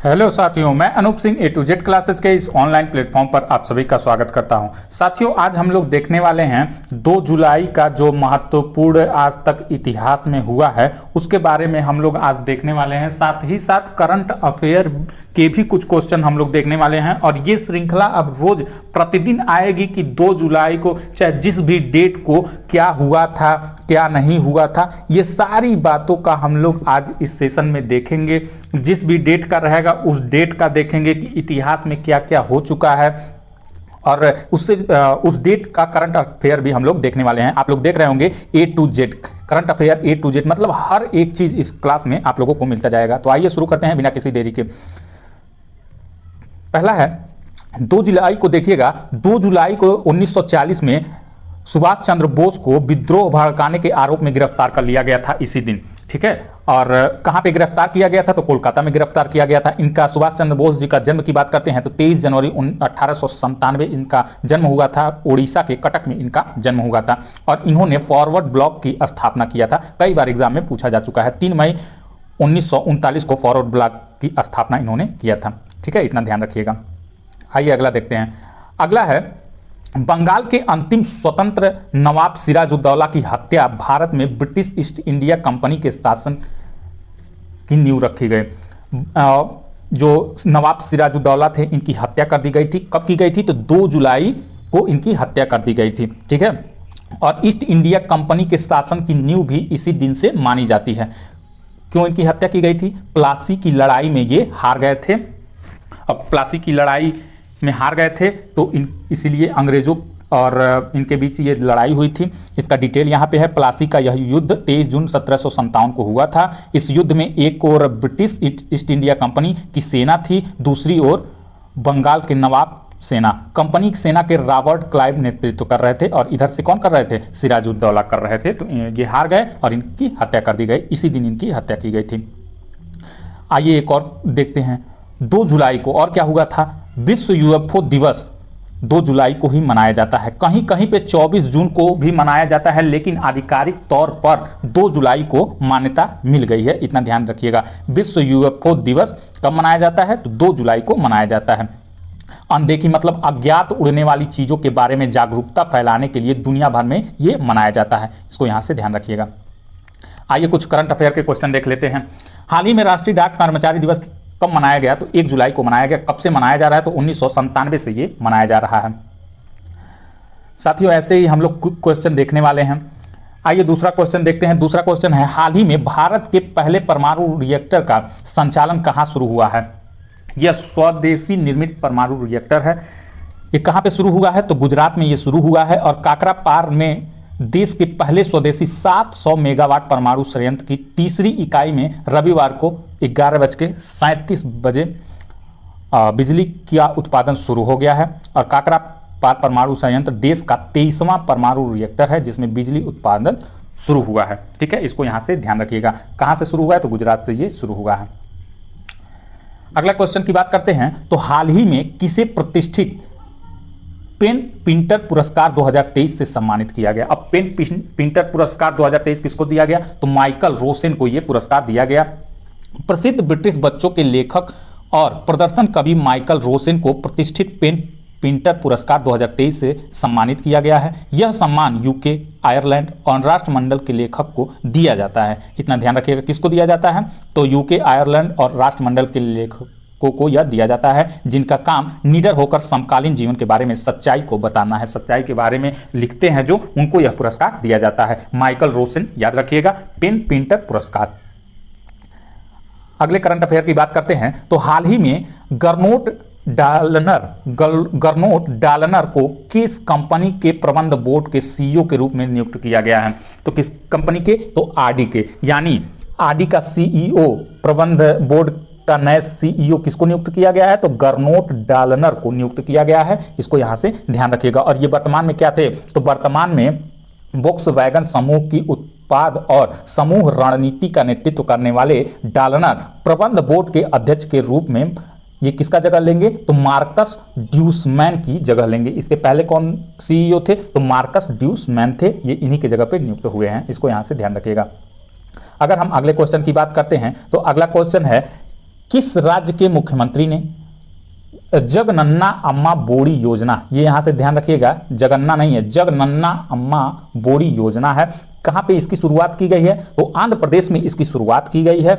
Hello साथियों, मैं अनूप सिंह ए to Z classes के इस ऑनलाइन प्लेटफॉर्म पर आप सभी का स्वागत करता हूं। साथियों, आज हम लोग देखने वाले हैं 2 जुलाई का जो महत्वपूर्ण आज तक इतिहास में हुआ है उसके बारे में हम लोग आज देखने वाले हैं। साथ ही साथ करंट अफेयर के भी कुछ क्वेश्चन हम लोग देखने वाले हैं और ये श्रृंखला अब रोज प्रतिदिन आएगी कि 2 जुलाई को चाहे जिस भी डेट को क्या हुआ था क्या नहीं हुआ था, ये सारी बातों का हम लोग आज इस सेशन में देखेंगे। जिस भी डेट का रहेगा उस डेट का देखेंगे कि इतिहास में क्या क्या हो चुका है और उससे उस डेट का करंट अफेयर भी हम लोग देखने वाले हैं। आप लोग देख रहे होंगे A to Z current affair, A to Z मतलब हर एक चीज इस क्लास में आप लोगों को मिलता जाएगा। तो आइए शुरू करते हैं बिना किसी देरी के। पहला है 2 जुलाई को। देखिएगा, 2 जुलाई को 1940 में सुभाष चंद्र बोस को विद्रोह भड़काने के आरोप में गिरफ्तार कर लिया गया था इसी दिन, ठीक है। और कहां पे गिरफ्तार किया गया था? तो कोलकाता में गिरफ्तार किया गया था। इनका सुभाष चंद्र बोस जी का जन्म की बात करते हैं तो 23 जनवरी 1897 इनका जन्म हुआ था। उड़ीसा के कटक में इनका जन्म हुआ था और इन्होंने फॉरवर्ड ब्लॉक की स्थापना किया था। कई बार एग्जाम में पूछा जा चुका है। 3 मई 1939 को फॉरवर्ड ब्लॉक की स्थापना इन्होंने किया था, ठीक है, इतना ध्यान रखिएगा। आइए अगला देखते हैं। अगला है बंगाल के अंतिम स्वतंत्र नवाब सिराजुद्दौला की हत्या भारत में ब्रिटिश ईस्ट इंडिया कंपनी के शासन की नींव रखी गई। जो नवाब सिराजुद्दौला थे इनकी हत्या कर दी गई थी। कब की गई थी? तो 2 जुलाई को इनकी हत्या कर दी गई थी, ठीक है। और ईस्ट इंडिया कंपनी के शासन की नींव भी इसी दिन से मानी जाती है। क्यों इनकी हत्या की गई थी? प्लासी की लड़ाई में ये हार गए थे। अब प्लासी की लड़ाई में हार गए थे तो इसीलिए अंग्रेजों और इनके बीच ये लड़ाई हुई थी। इसका डिटेल यहाँ पे है। प्लासी का यह युद्ध 23 जून 1757 को हुआ था। इस युद्ध में एक ओर ब्रिटिश ईस्ट इंडिया कंपनी की सेना थी, दूसरी ओर बंगाल के नवाब सेना। कंपनी की सेना के रॉबर्ट क्लाइव नेतृत्व कर रहे थे और इधर से कौन कर रहे थे? सिराजुद्दौला कर रहे थे। तो ये हार गए और इनकी हत्या कर दी गई। इसी दिन इनकी हत्या की गई थी। आइए एक और देखते हैं। 2 जुलाई को और क्या हुआ था? विश्व यूएफओ दिवस 2 जुलाई को ही मनाया जाता है। कहीं कहीं पे 24 जून को भी मनाया जाता है, लेकिन आधिकारिक तौर पर 2 जुलाई को मान्यता मिल गई है, इतना ध्यान रखिएगा। विश्व यूएफओ दिवस कब मनाया जाता है? तो 2 जुलाई को मनाया जाता है। अनदेखी मतलब अज्ञात उड़ने वाली चीजों के बारे में जागरूकता फैलाने के लिए दुनिया भर में ये मनाया जाता है। इसको यहां से ध्यान रखिएगा। आइए कुछ करंट अफेयर के क्वेश्चन देख लेते हैं। हाल ही में राष्ट्रीय डाक कर्मचारी दिवस कब मनाया गया? तो 1 जुलाई को मनाया गया। कब से मनाया जा रहा है? तो 1997 से ये मनाया जा रहा है। साथियों, ऐसे ही हम लोग क्वेश्चन देखने वाले हैं। आइए दूसरा क्वेश्चन देखते हैं। दूसरा क्वेश्चन है, हाल ही में भारत के पहले परमाणु रिएक्टर का संचालन कहां शुरू हुआ है? यह स्वदेशी निर्मित परमाणु रिएक्टर है। ये कहां पे शुरू हुआ है? तो गुजरात में ये शुरू हुआ है और काकरापार में देश के पहले स्वदेशी 700 मेगावाट परमाणु संयंत्र की तीसरी इकाई में रविवार को 11:37 बिजली का उत्पादन शुरू हो गया है। और काकरापार परमाणु संयंत्र देश का 23वां परमाणु रिएक्टर है जिसमें बिजली उत्पादन शुरू हुआ है, ठीक है। इसको यहां से ध्यान रखिएगा। कहां से शुरू हुआ है? तो गुजरात से ये शुरू हुआ है। अगला क्वेश्चन की बात करते हैं। तो हाल ही में किसे प्रतिष्ठित पेन पिंटर पुरस्कार 2023 से सम्मानित किया गया? अब पेन पिंटर पुरस्कार 2023 किसको दिया गया? तो माइकल रोसेन को यह पुरस्कार दिया गया। प्रसिद्ध ब्रिटिश बच्चों के लेखक और प्रदर्शन कवि माइकल रोसेन को प्रतिष्ठित पेन पिंटर पुरस्कार 2023 से सम्मानित किया गया है। यह सम्मान यूके, आयरलैंड और राष्ट्रमंडल के लेखक को दिया जाता है। इतना ध्यान रखिएगा, किसको दिया जाता है? तो यूके, आयरलैंड और राष्ट्रमंडल के लेखक को यह दिया जाता है जिनका काम निडर होकर समकालीन जीवन के बारे में सच्चाई को बताना है, सच्चाई के बारे में लिखते हैं जो, उनको यह पुरस्कार दिया जाता है। माइकल रोसेन, याद रखिएगा, पेन पिंटर पुरस्कार। अगले करंट अफेयर की बात करते हैं। तो हाल ही में गरनोट डालनर को किस कंपनी के प्रबंध बोर्ड के सीईओ के रूप में नियुक्त किया गया है? तो किस कंपनी के? तो आरडी के। यानी आरडी का सीईओ, प्रबंध बोर्ड का नया सीईओ किसको नियुक्त किया गया है? तो गरनोट डालनर को नियुक्त किया गया है। इसको यहां से ध्यान रखिएगा। और ये वर्तमान में क्या थे? तो वर्तमान में वोक्सवैगन समूह की उत्पाद और समूह रणनीति का नेतृत्व करने वाले डालनर प्रबंध बोर्ड के अध्यक्ष के रूप में ये किसका जगह लेंगे? तो मार्कस ड्यूसमैन की जगह लेंगे। इसके पहले कौन सीईओ थे? तो मार्कस ड्यूसमैन थे। ये इन्हीं की जगह पे नियुक्त हुए हैं। इसको यहां से ध्यान रखिएगा। अगर हम अगले क्वेश्चन की बात करते हैं तो अगला क्वेश्चन है, किस राज्य के मुख्यमंत्री ने जगनन्ना अम्मा बोड़ी योजना, ये यहां से ध्यान रखिएगा, जगन्ना नहीं है, जगनन्ना अम्मा बोड़ी योजना है, कहां पे इसकी शुरुआत की गई है? तो आंध्र प्रदेश में इसकी शुरुआत की गई है।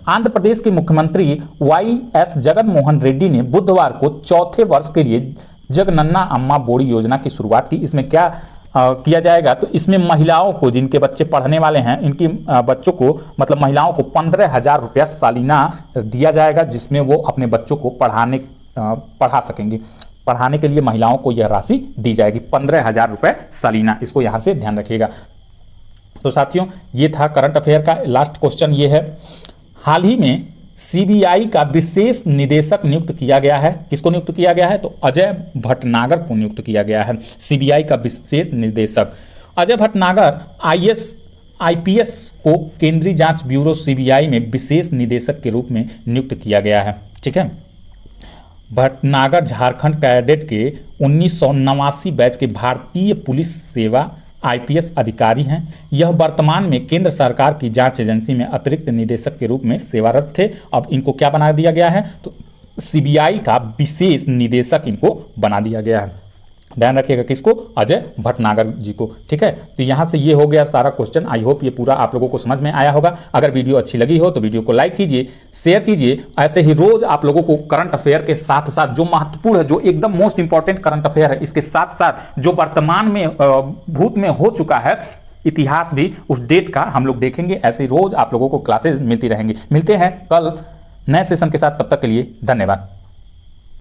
आंध्र प्रदेश के मुख्यमंत्री वाई.एस. जगन मोहन रेड्डी ने बुधवार को चौथे वर्ष के लिए जगनन्ना अम्मा बोड़ी योजना की शुरुआत की। इसमें क्या किया जाएगा? तो इसमें महिलाओं को, जिनके बच्चे पढ़ने वाले हैं, इनकी बच्चों को, मतलब महिलाओं को 15,000 रुपया सालाना दिया जाएगा, जिसमें वो अपने बच्चों को पढ़ा सकेंगे। पढ़ाने के लिए महिलाओं को यह राशि दी जाएगी, 15,000 रुपये सालाना। इसको यहाँ से ध्यान रखिएगा। तो साथियों, ये था करंट अफेयर का। लास्ट क्वेश्चन ये है, हाल ही में सीबीआई का विशेष निदेशक नियुक्त किया गया है। किसको नियुक्त किया गया है? तो अजय भटनागर को नियुक्त किया गया है सीबीआई का विशेष निदेशक। अजय भटनागर आईपीएस को केंद्रीय जांच ब्यूरो सीबीआई में विशेष निदेशक के रूप में नियुक्त किया गया है। ठीक है, भटनागर झारखंड कैडेट के 1989 बैच के भारतीय पुलिस सेवा आईपीएस अधिकारी हैं। यह वर्तमान में केंद्र सरकार की जांच एजेंसी में अतिरिक्त निदेशक के रूप में सेवारत थे। अब इनको क्या बना दिया गया है? तो सीबीआई का विशेष निदेशक इनको बना दिया गया है। ध्यान रखिएगा, किसको? अजय भटनागर जी को। ठीक है, तो यहाँ से ये हो गया सारा क्वेश्चन। आई होप ये पूरा आप लोगों को समझ में आया होगा। अगर वीडियो अच्छी लगी हो तो वीडियो को लाइक कीजिए, शेयर कीजिए। ऐसे ही रोज आप लोगों को करंट अफेयर के साथ साथ जो महत्वपूर्ण है, जो एकदम मोस्ट इंपॉर्टेंट करंट अफेयर है, इसके साथ साथ जो वर्तमान में भूत में हो चुका है, इतिहास भी, उस डेट का हम लोग देखेंगे। ऐसे ही रोज आप लोगों को क्लासेस मिलती रहेंगी। मिलते हैं कल नए सेशन के साथ, तब तक के लिए धन्यवाद।